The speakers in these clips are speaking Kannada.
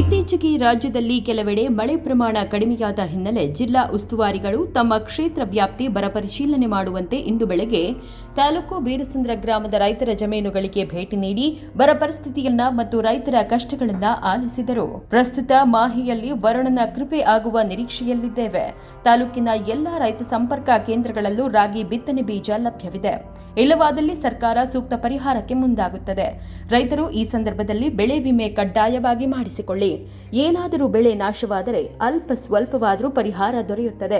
ಇತ್ತೀಚೆಗೆ ರಾಜ್ಯದಲ್ಲಿ ಕೆಲವೆಡೆ ಮಳೆ ಪ್ರಮಾಣ ಕಡಿಮೆಯಾದ ಹಿನ್ನೆಲೆ ಜಿಲ್ಲಾ ಉಸ್ತುವಾರಿಗಳು ತಮ್ಮ ಕ್ಷೇತ್ರ ವ್ಯಾಪ್ತಿ ಬರ ಪರಿಶೀಲನೆ ಮಾಡುವಂತೆ ಇಂದು ಬೆಳಗ್ಗೆ ತಾಲೂಕು ಬೀರಸಂದ್ರ ಗ್ರಾಮದ ರೈತರ ಜಮೀನುಗಳಿಗೆ ಭೇಟಿ ನೀಡಿ ಬರ ಪರಿಸ್ಥಿತಿಯನ್ನ ಮತ್ತು ರೈತರ ಕಷ್ಟಗಳನ್ನ ಆಲಿಸಿದರು. ಪ್ರಸ್ತುತ ಮಾಹೆಯಲ್ಲಿ ವರುಣನ ಕೃಪೆ ಆಗುವ ನಿರೀಕ್ಷೆಯಲ್ಲಿದ್ದೇವೆ. ತಾಲೂಕಿನ ಎಲ್ಲಾ ರೈತ ಸಂಪರ್ಕ ಕೇಂದ್ರಗಳಲ್ಲೂ ರಾಗಿ ಬಿತ್ತನೆ ಬೀಜ ಲಭ್ಯವಿದೆ. ಇಲ್ಲವಾದಲ್ಲಿ ಸರ್ಕಾರ ಸೂಕ್ತ ಪರಿಹಾರಕ್ಕೆ ಮುಂದಾಗುತ್ತದೆ. ರೈತರು ಈ ಸಂದರ್ಭದಲ್ಲಿ ಬೆಳೆ ವಿಮೆ ಕಡ್ಡಾಯವಾಗಿ ಮಾಡಿಸಿಕೊಳ್ಳಿ. ಏನಾದರೂ ಬೆಳೆ ನಾಶವಾದರೆ ಅಲ್ಪ ಸ್ವಲ್ಪವಾದರೂ ಪರಿಹಾರ ದೊರೆಯುತ್ತದೆ.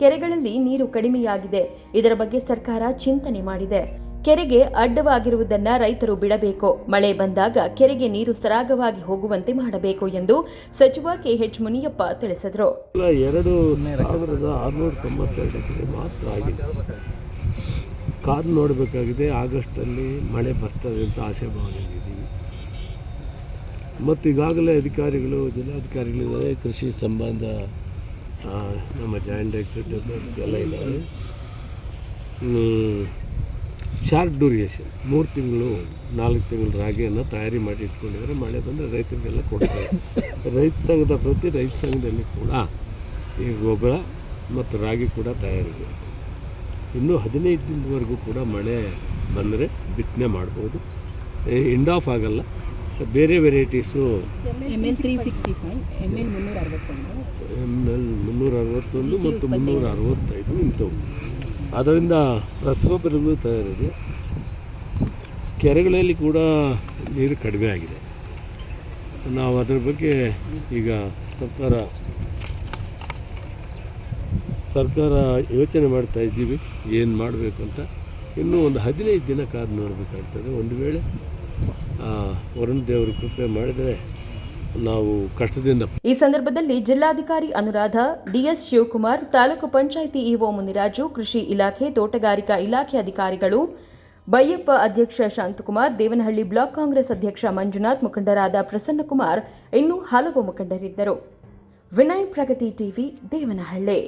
ಕೆರೆಗಳಲ್ಲಿ ನೀರು ಕಡಿಮೆಯಾಗಿದೆ. ಇದರ ಬಗ್ಗೆ ಸರ್ಕಾರ ಚಿಂತನೆ ಮಾಡಿದೆ. ಕೆರೆಗೆ ಅಡ್ಡವಾಗಿರುವುದನ್ನ ರೈತರು ಬಿಡಬೇಕು. ಮಳೆ ಬಂದಾಗ ಕೆರೆಗೆ ನೀರು ಸರಾಗವಾಗಿ ಹೋಗುವಂತೆ ಮಾಡಬೇಕು ಎಂದು ಸಚಿವ ಕೆಎಚ್ ಮುನಿಯಪ್ಪ ತಿಳಿಸಿದರು. 2692 ಕೆರೆ ಮಾತ್ರ ಆಗಿದೆ. ಕಾದು ನೋಡಬೇಕಾಗಿದೆ. ಆಗಸ್ಟಲ್ಲಿ ಮಳೆ ಬರ್ತದೆ ಅಂತ ಆಶೆ ಭಾವನೆಯಿದ್ದೀವಿ. ಮತ್ತು ಈಗಾಗಲೇ ಅಧಿಕಾರಿಗಳು, ಜಿಲ್ಲಾಧಿಕಾರಿಗಳಿದ್ದಾರೆ, ಕೃಷಿ ಸಂಬಂಧ ನಮ್ಮ ಜಾಯಿಂಟ್ ಡೈರೆಕ್ಟರ್ ಎಲ್ಲ ಇದ್ದಾರೆ. ಶಾರ್ಟ್ ಡ್ಯೂರೇಷನ್ 3 ತಿಂಗಳು 4 ತಿಂಗಳು ರಾಗಿಯನ್ನು ತಯಾರಿ ಮಾಡಿ ಇಟ್ಕೊಂಡಿದ್ದಾರೆ. ಮಳೆ ಬಂದರೆ ರೈತರಿಗೆಲ್ಲ ಕೊಡ್ತಾರೆ. ರೈತ ಸಂಘದ ಪ್ರತಿ ರೈತ ಸಂಘದಲ್ಲಿ ಕೂಡ ಈ ಗೊಬ್ಬರ ಮತ್ತು ರಾಗಿ ಕೂಡ ತಯಾರಿದೆ. ಇನ್ನೂ 15 ದಿನದವರೆಗೂ ಕೂಡ ಮಳೆ ಬಂದರೆ ಬಿತ್ತನೆ ಮಾಡ್ಬೋದು. ಎಂಡ್ ಆಫ್ ಆಗಲ್ಲ. ಬೇರೆ ವೆರೈಟೀಸು ML 365, ML 361 ಮತ್ತು 365 ಇಂಥವು. ಅದರಿಂದ ರಸಗೊಬ್ಬರಗಳು ತಯಾರಿದೆ. ಕೆರೆಗಳಲ್ಲಿ ಕೂಡ ನೀರು ಕಡಿಮೆ ಆಗಿದೆ. ನಾವು ಅದರ ಬಗ್ಗೆ ಈಗ ಸರ್ಕಾರ ಯೋಚನೆ ಮಾಡ್ತಾ ಇದ್ದೀವಿ ಏನು ಮಾಡಬೇಕು ಅಂತ. ಇನ್ನೂ ಒಂದು 15 ದಿನ ಕಾದು ನೋಡಬೇಕಾಗ್ತದೆ. ಒಂದು ವೇಳೆ ವರುಣ ದೇವರು ಕೃಪೆ ಮಾಡಿದರೆ ನಾವು ಕಷ್ಟದಿಂದ. ಈ ಸಂದರ್ಭದಲ್ಲಿ ಜಿಲ್ಲಾಧಿಕಾರಿ ಅನುರಾಧ, ಡಿಎಸ್ ಶಿವಕುಮಾರ್, ತಾಲೂಕು ಪಂಚಾಯಿತಿ ಇಒ ಮುನಿರಾಜು, ಕೃಷಿ ಇಲಾಖೆ, ತೋಟಗಾರಿಕಾ ಇಲಾಖೆ ಅಧಿಕಾರಿಗಳು, ಬೈಯಪ್ಪ ಅಧ್ಯಕ್ಷ ಶಾಂತಕುಮಾರ್, ದೇವನಹಳ್ಳಿ ಬ್ಲಾಕ್ ಕಾಂಗ್ರೆಸ್ ಅಧ್ಯಕ್ಷ ಮಂಜುನಾಥ್, ಮುಖಂಡರಾದ ಪ್ರಸನ್ನಕುಮಾರ್, ಇನ್ನೂ ಹಲವು ಮುಖಂಡರಿದ್ದರು. ವಿನಯ್, ಪ್ರಗತಿ ಟಿವಿ, ದೇವನಹಳ್ಳಿ.